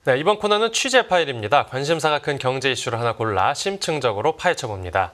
네, 이번 코너는 취재 파일입니다. 관심사가 큰 경제 이슈를 하나 골라 심층적으로 파헤쳐봅니다.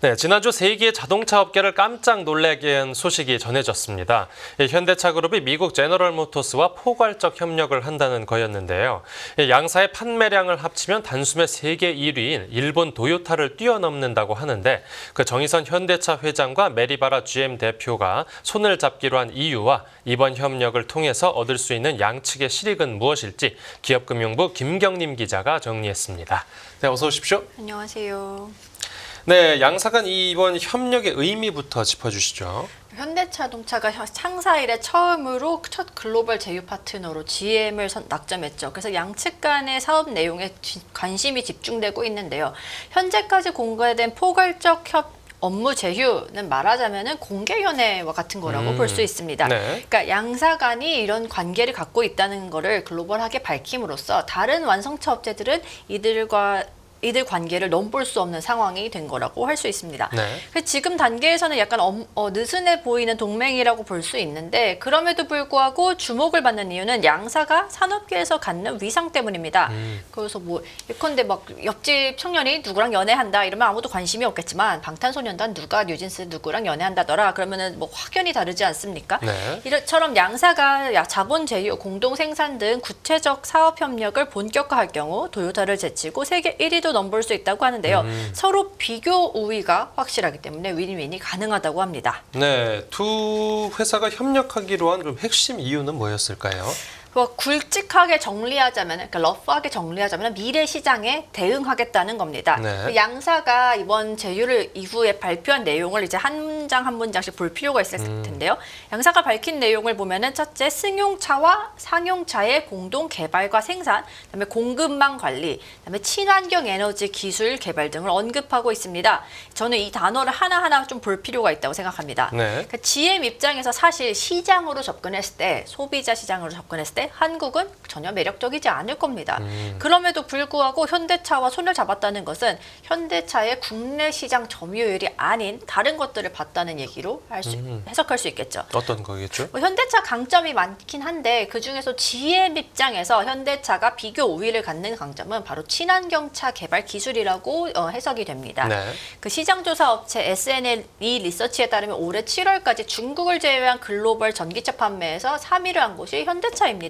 네, 지난주 세계 자동차 업계를 깜짝 놀라게 한 소식이 전해졌습니다. 현대차 그룹이 미국 제너럴 모터스와 포괄적 협력을 한다는 거였는데요. 양사의 판매량을 합치면 단숨에 세계 1위인 일본 도요타를 뛰어넘는다고 하는데 그 정의선 현대차 회장과 메리바라 GM 대표가 손을 잡기로 한 이유와 이번 협력을 통해서 얻을 수 있는 양측의 실익은 무엇일지 기업금융부 김경림 기자가 정리했습니다. 네, 어서 오십시오. 안녕하세요. 네, 양사 간 이번 협력의 의미부터 짚어주시죠. 현대자동차가 창사 이래 처음으로 첫 글로벌 제휴 파트너로 GM을 낙점했죠. 그래서 양측 간의 사업 내용에 관심이 집중되고 있는데요. 현재까지 공개된 포괄적 업무 제휴는 말하자면은 공개연애와 같은 거라고 볼 수 있습니다. 네. 그러니까 양사 간이 이런 관계를 갖고 있다는 거를 글로벌하게 밝힘으로써 다른 완성차 업체들은 이들 관계를 넘볼 수 없는 상황이 된 거라고 할 수 있습니다. 네. 지금 단계에서는 약간 느슨해 보이는 동맹이라고 볼 수 있는데 그럼에도 불구하고 주목을 받는 이유는 양사가 산업계에서 갖는 위상 때문입니다. 그래서 뭐 예컨대 막 옆집 청년이 누구랑 연애한다 이러면 아무도 관심이 없겠지만 방탄소년단 누가 뉴진스 누구랑 연애한다더라 그러면은 뭐 확연히 다르지 않습니까? 네. 이처럼 양사가 자본 제휴, 공동 생산 등 구체적 사업 협력을 본격화할 경우 도요타를 제치고 세계 1위도 넘볼 수 있다고 하는데요. 서로 비교 우위가 확실하기 때문에 윈윈이 가능하다고 합니다. 네, 두 회사가 협력하기로 한 그럼 핵심 이유는 뭐였을까요? 굵직하게 정리하자면, 그러니까 러프하게 정리하자면 미래 시장에 대응하겠다는 겁니다. 네. 양사가 이번 제휴를 이후에 발표한 내용을 이제 한 문장 한 문장씩 볼 필요가 있을 텐데요. 양사가 밝힌 내용을 보면은 첫째, 승용차와 상용차의 공동 개발과 생산, 그다음에 공급망 관리, 그다음에 친환경 에너지 기술 개발 등을 언급하고 있습니다. 저는 이 단어를 하나하나 좀 볼 필요가 있다고 생각합니다. 네. 그러니까 GM 입장에서 사실 시장으로 접근했을 때, 소비자 시장으로 접근했을 때 한국은 전혀 매력적이지 않을 겁니다. 그럼에도 불구하고 현대차와 손을 잡았다는 것은 현대차의 국내 시장 점유율이 아닌 다른 것들을 봤다는 얘기로 해석할 수 있겠죠. 어떤 거겠죠? 현대차 강점이 많긴 한데 그중에서 GM 입장에서 현대차가 비교 우위를 갖는 강점은 바로 친환경차 개발 기술이라고 해석이 됩니다. 네. 그 시장조사 업체 SNL 리서치에 따르면 올해 7월까지 중국을 제외한 글로벌 전기차 판매에서 3위를 한 곳이 현대차입니다.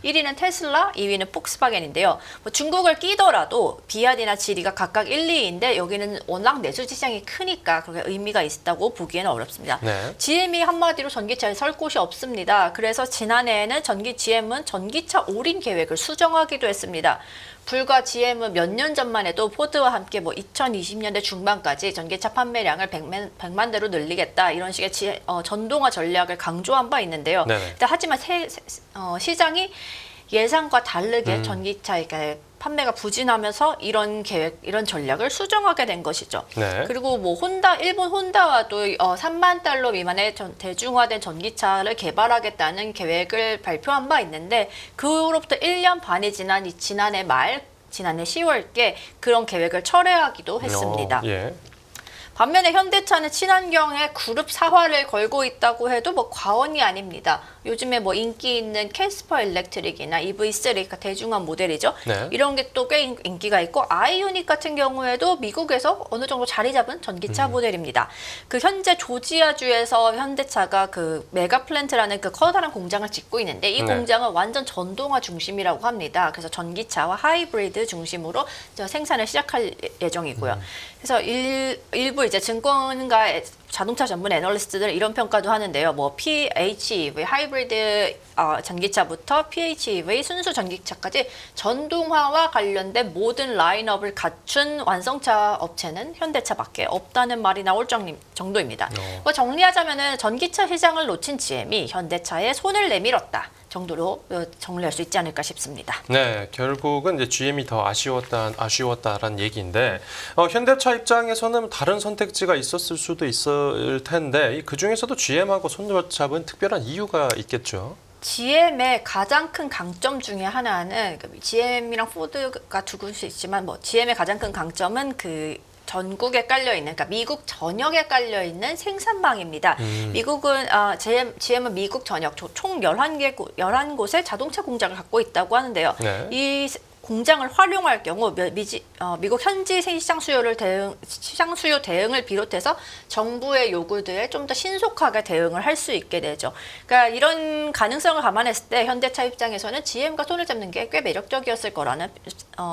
1위는 테슬라, 2위는 폭스바겐인데요. 뭐 중국을 끼더라도 비아디나 지리가 각각 1, 2위인데 여기는 워낙 내수 시장이 크니까 그렇게 의미가 있다고 보기에는 어렵습니다. 네. GM이 한마디로 전기차에 설 곳이 없습니다. 그래서 지난해에는 GM은 전기차 올인 계획을 수정하기도 했습니다. 불과 GM은 몇 년 전만 해도 포드와 함께 뭐 2020년대 중반까지 전기차 판매량을 100만 대로 늘리겠다 이런 식의 전동화 전략을 강조한 바 있는데요. 하지만 시장이 예상과 다르게 전기차 판매가 부진하면서 이런 계획, 이런 전략을 수정하게 된 것이죠. 네. 그리고 뭐 일본 혼다와도 3만 달러 미만의 대중화된 전기차를 개발하겠다는 계획을 발표한 바 있는데 그로부터 1년 반이 지난 지난해 10월께 그런 계획을 철회하기도 했습니다. 예. 반면에 현대차는 친환경에 그룹 사활을 걸고 있다고 해도 뭐 과언이 아닙니다. 요즘에 뭐 인기 있는 캐스퍼 일렉트릭이나 EV3, 그러니까 대중화 모델이죠. 네. 이런 게 또 꽤 인기가 있고 아이오닉 같은 경우에도 미국에서 어느 정도 자리 잡은 전기차 모델입니다. 그 현재 조지아주에서 현대차가 그 메가 플랜트라는 그 커다란 공장을 짓고 있는데 이 공장은 완전 전동화 중심이라고 합니다. 그래서 전기차와 하이브리드 중심으로 생산을 시작할 예정이고요. 그래서 일부 이제 증권가 자동차 전문 애널리스트들 이런 평가도 하는데요. 뭐 PHEV, 하이브리드 전기차부터 PHEV, 순수 전기차까지 전동화와 관련된 모든 라인업을 갖춘 완성차 업체는 현대차밖에 없다는 말이 나올 정도입니다. 뭐 정리하자면은 전기차 시장을 놓친 GM이 현대차에 손을 내밀었다 정도로 정리할 수 있지 않을까 싶습니다. 네, 결국은 이제 GM이 더 아쉬웠다라는 얘기인데 현대차 입장에서는 다른 선택지가 있었을 수도 있을 텐데 그 중에서도 GM하고 손을 잡은 특별한 이유가 있겠죠. GM의 가장 큰 강점 중에 하나는 GM이랑 포드가 두고 수 있지만 뭐 GM의 가장 큰 강점은 그 전국에 깔려 있는, 그러니까 미국 전역에 깔려 있는 생산망입니다. 미국은 GM은 미국 전역 총 11곳의 자동차 공장을 갖고 있다고 하는데요. 네. 이 공장을 활용할 경우 미국 현지 시장 수요 대응을 비롯해서 정부의 요구들에 좀 더 신속하게 대응을 할 수 있게 되죠. 그러니까 이런 가능성을 감안했을 때 현대차 입장에서는 GM과 손을 잡는 게 꽤 매력적이었을 거라는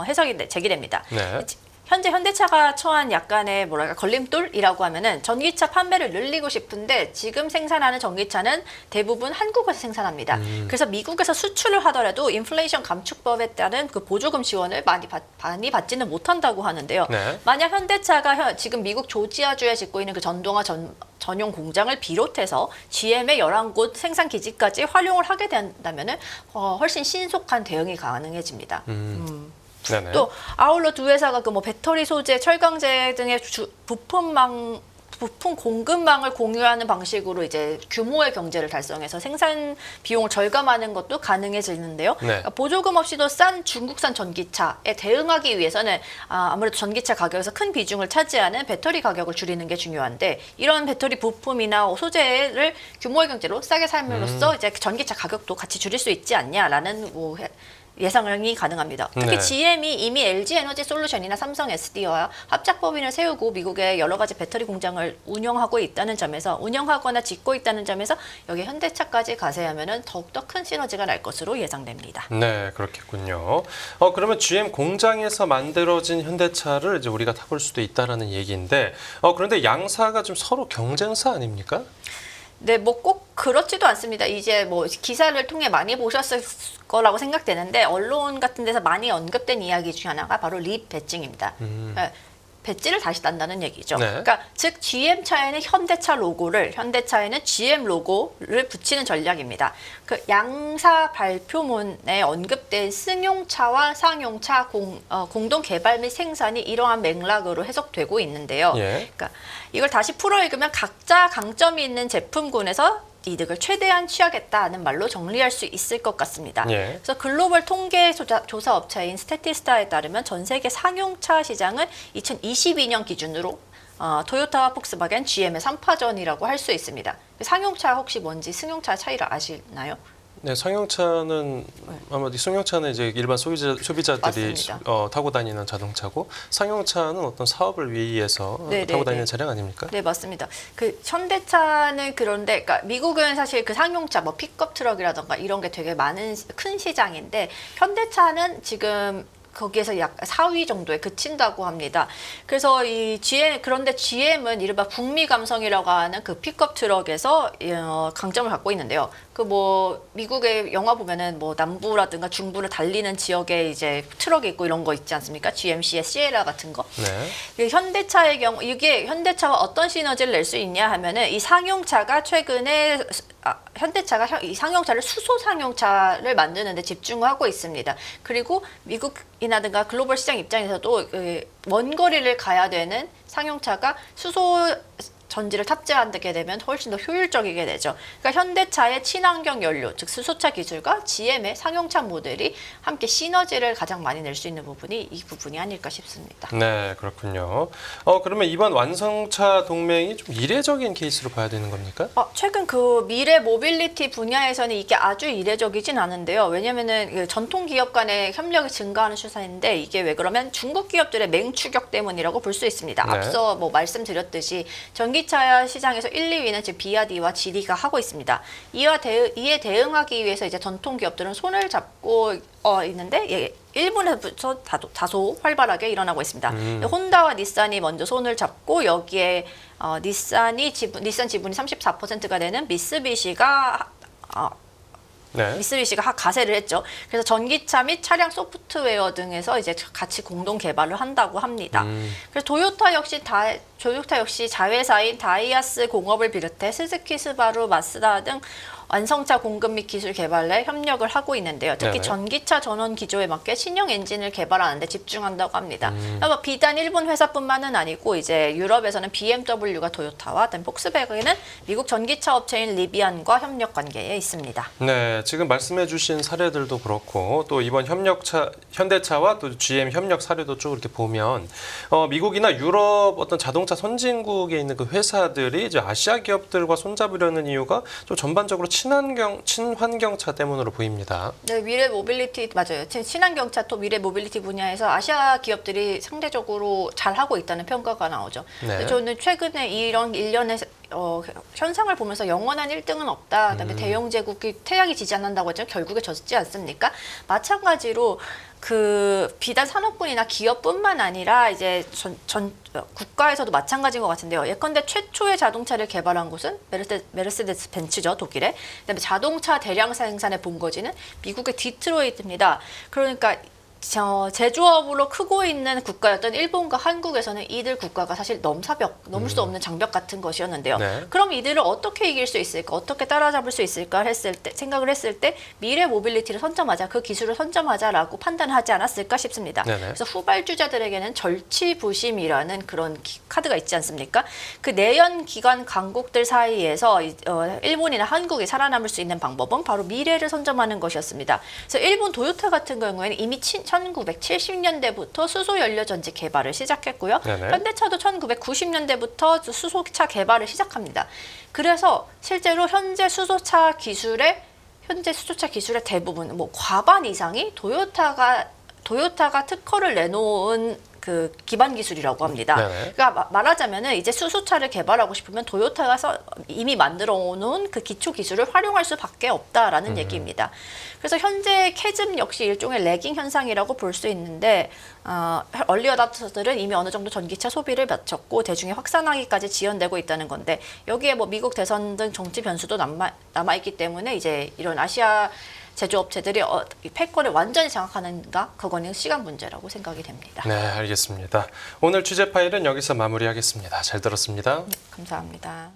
해석이 제기됩니다. 네. 현재 현대차가 처한 약간의 걸림돌이라고 하면은 전기차 판매를 늘리고 싶은데 지금 생산하는 전기차는 대부분 한국에서 생산합니다. 그래서 미국에서 수출을 하더라도 인플레이션 감축법에 따른 그 보조금 지원을 많이 받지는 못한다고 하는데요. 네. 만약 현대차가 지금 미국 조지아주에 짓고 있는 그 전동화 전용 공장을 비롯해서 GM의 11곳 생산 기지까지 활용을 하게 된다면은 훨씬 신속한 대응이 가능해집니다. 네네. 또 아울러 두 회사가 그 뭐 배터리 소재, 철강제 등의 부품 공급망을 공유하는 방식으로 이제 규모의 경제를 달성해서 생산 비용을 절감하는 것도 가능해지는데요. 네. 그러니까 보조금 없이도 싼 중국산 전기차에 대응하기 위해서는 아무래도 전기차 가격에서 큰 비중을 차지하는 배터리 가격을 줄이는 게 중요한데 이런 배터리 부품이나 소재를 규모의 경제로 싸게 삶으로써 이제 전기차 가격도 같이 줄일 수 있지 않냐라는 예상이 가능합니다. 특히 네. GM이 이미 LG 에너지 솔루션이나 삼성 SD와 합작 법인을 세우고 미국의 여러 가지 배터리 공장을 운영하거나 짓고 있다는 점에서 여기 현대차까지 가세하면은 더욱더 큰 시너지가 날 것으로 예상됩니다. 네, 그렇겠군요. 그러면 GM 공장에서 만들어진 현대차를 이제 우리가 타볼 수도 있다라는 얘기인데, 그런데 양사가 좀 서로 경쟁사 아닙니까? 네, 뭐 꼭 그렇지도 않습니다. 이제 뭐 기사를 통해 많이 보셨을 거라고 생각되는데 언론 같은 데서 많이 언급된 이야기 중 하나가 바로 립 배징입니다. 네, 배지를 다시 딴다는 얘기죠. 네. 그러니까 즉 GM 차에는 현대차에는 GM 로고를 붙이는 전략입니다. 그 양사 발표문에 언급된 승용차와 상용차 공동 개발 및 생산이 이러한 맥락으로 해석되고 있는데요. 예. 그러니까 이걸 다시 풀어 읽으면 각자 강점이 있는 제품군에서 이득을 최대한 취하겠다는 말로 정리할 수 있을 것 같습니다. 예. 그래서 글로벌 통계 조사 업체인 스태티스타에 따르면 전 세계 상용차 시장은 2022년 기준으로 토요타와 폭스바겐, GM의 3파전이라고 할 수 있습니다. 상용차 혹시 뭔지 승용차 차이를 아시나요? 네, 승용차는 아마 승용차는 이제 일반 소비자들이 맞습니다. 타고 다니는 자동차고 상용차는 어떤 사업을 위해서 네, 타고 네, 다니는 네. 차량 아닙니까? 네, 맞습니다. 그 현대차는 그런데, 그러니까 미국은 사실 그 상용차, 뭐 픽업 트럭이라던가 이런 게 되게 큰 시장인데 현대차는 지금 거기에서 약 4위 정도에 그친다고 합니다. 그래서 그런데 GM은 이른바 북미 감성이라고 하는 그 픽업 트럭에서 강점을 갖고 있는데요. 그 뭐 미국의 영화 보면은 뭐 남부라든가 중부를 달리는 지역에 이제 트럭이 있고 이런 거 있지 않습니까? GMC의 시에라 같은 거. 네. 현대차의 경우 이게 현대차와 어떤 시너지를 낼 수 있냐 하면은 이 상용차가 최근에 현대차가 이 상용차를 수소 상용차를 만드는 데 집중하고 있습니다. 그리고 미국이나든가 글로벌 시장 입장에서도 먼 거리를 가야 되는 상용차가 수소 전지를 탑재하게 되면 훨씬 더 효율적이게 되죠. 그러니까 현대차의 친환경 연료, 즉 수소차 기술과 GM의 상용차 모델이 함께 시너지를 가장 많이 낼 수 있는 부분이 이 부분이 아닐까 싶습니다. 네, 그렇군요. 그러면 이번 완성차 동맹이 좀 이례적인 케이스로 봐야 되는 겁니까? 최근 그 미래 모빌리티 분야에서는 이게 아주 이례적이진 않은데요. 왜냐면은 전통 기업 간의 협력이 증가하는 추세인데 이게 왜 그러면 중국 기업들의 맹추격 때문이라고 볼 수 있습니다. 네. 앞서 뭐 말씀드렸듯이 전기차 시장에서 1, 2위는 지금 비아디와 GD가 하고 있습니다. 이에 대응하기 위해서 이제 전통 기업들은 손을 잡고 있는데 일본에서 다소 활발하게 일어나고 있습니다. 혼다와 닛산이 먼저 손을 잡고 여기에 닛산 지분이 34%가 되는 미쓰비시가 가세를 했죠. 그래서 전기차 및 차량 소프트웨어 등에서 이제 같이 공동 개발을 한다고 합니다. 그래서 토요타 역시 자회사인 다이아스 공업을 비롯해 스즈키, 스바루, 마쓰다 등 완성차 공급 및 기술 개발에 협력을 하고 있는데요. 특히 네네. 전기차 전원 기조에 맞게 신형 엔진을 개발하는 데 집중한다고 합니다. 아마 비단 일본 회사뿐만은 아니고 이제 유럽에서는 BMW가 도요타와 그다음에 폭스바겐은 미국 전기차 업체인 리비안과 협력 관계에 있습니다. 네, 지금 말씀해주신 사례들도 그렇고 또 이번 현대차와 또 GM 협력 사례도 쭉 이렇게 보면 미국이나 유럽 어떤 자동차 선진국에 있는 그 회사들이 이제 아시아 기업들과 손잡으려는 이유가 좀 전반적으로 친환경차 때문으로 보입니다. 네, 미래 모빌리티 맞아요. 친환경차 또 미래 모빌리티 분야에서 아시아 기업들이 상대적으로 잘 하고 있다는 평가가 나오죠. 네. 근데 저는 최근에 이런 일련의 현상을 보면서 영원한 1등은 없다. 그다음에 대영 제국이 태양이 지지 않는다고 했죠. 결국에 졌지 않습니까? 마찬가지로 그 비단 산업군이나 기업뿐만 아니라 이제 국가에서도 마찬가지인 것 같은데요. 예컨대 최초의 자동차를 개발한 곳은 메르세데스 벤츠죠, 독일에. 그다음에 자동차 대량 생산의 본거지는 미국의 디트로이트입니다. 그러니까 제조업으로 크고 있는 국가였던 일본과 한국에서는 이들 국가가 사실 넘을 수 없는 장벽 같은 것이었는데요. 네. 그럼 이들을 어떻게 이길 수 있을까, 어떻게 따라잡을 수 있을까 생각을 했을 때 미래 모빌리티를 선점하자, 그 기술을 선점하자라고 판단하지 않았을까 싶습니다. 네네. 그래서 후발주자들에게는 절치부심이라는 그런 카드가 있지 않습니까? 그 내연 기관 강국들 사이에서 일본이나 한국이 살아남을 수 있는 방법은 바로 미래를 선점하는 것이었습니다. 그래서 일본 도요타 같은 경우에는 이미 1970년대부터 수소 연료 전지 개발을 시작했고요. 네네. 현대차도 1990년대부터 수소차 개발을 시작합니다. 그래서 실제로 현재 수소차 기술의 대부분 과반 이상이 도요타가 특허를 내놓은 그 기반 기술이라고 합니다. 네네. 그러니까 말하자면은 이제 수소차를 개발하고 싶으면 도요타가 이미 만들어 놓은 그 기초 기술을 활용할 수밖에 없다라는 얘기입니다. 그래서 현재 캐즘 역시 일종의 레깅 현상이라고 볼 수 있는데 얼리 어답터들은 이미 어느 정도 전기차 소비를 마쳤고 대중에 확산하기까지 지연되고 있다는 건데 여기에 뭐 미국 대선 등 정치 변수도 남아 있기 때문에 이제 이런 아시아 제조업체들이 패권을 완전히 장악하는가? 그거는 시간 문제라고 생각이 됩니다. 네, 알겠습니다. 오늘 취재 파일은 여기서 마무리하겠습니다. 잘 들었습니다. 감사합니다.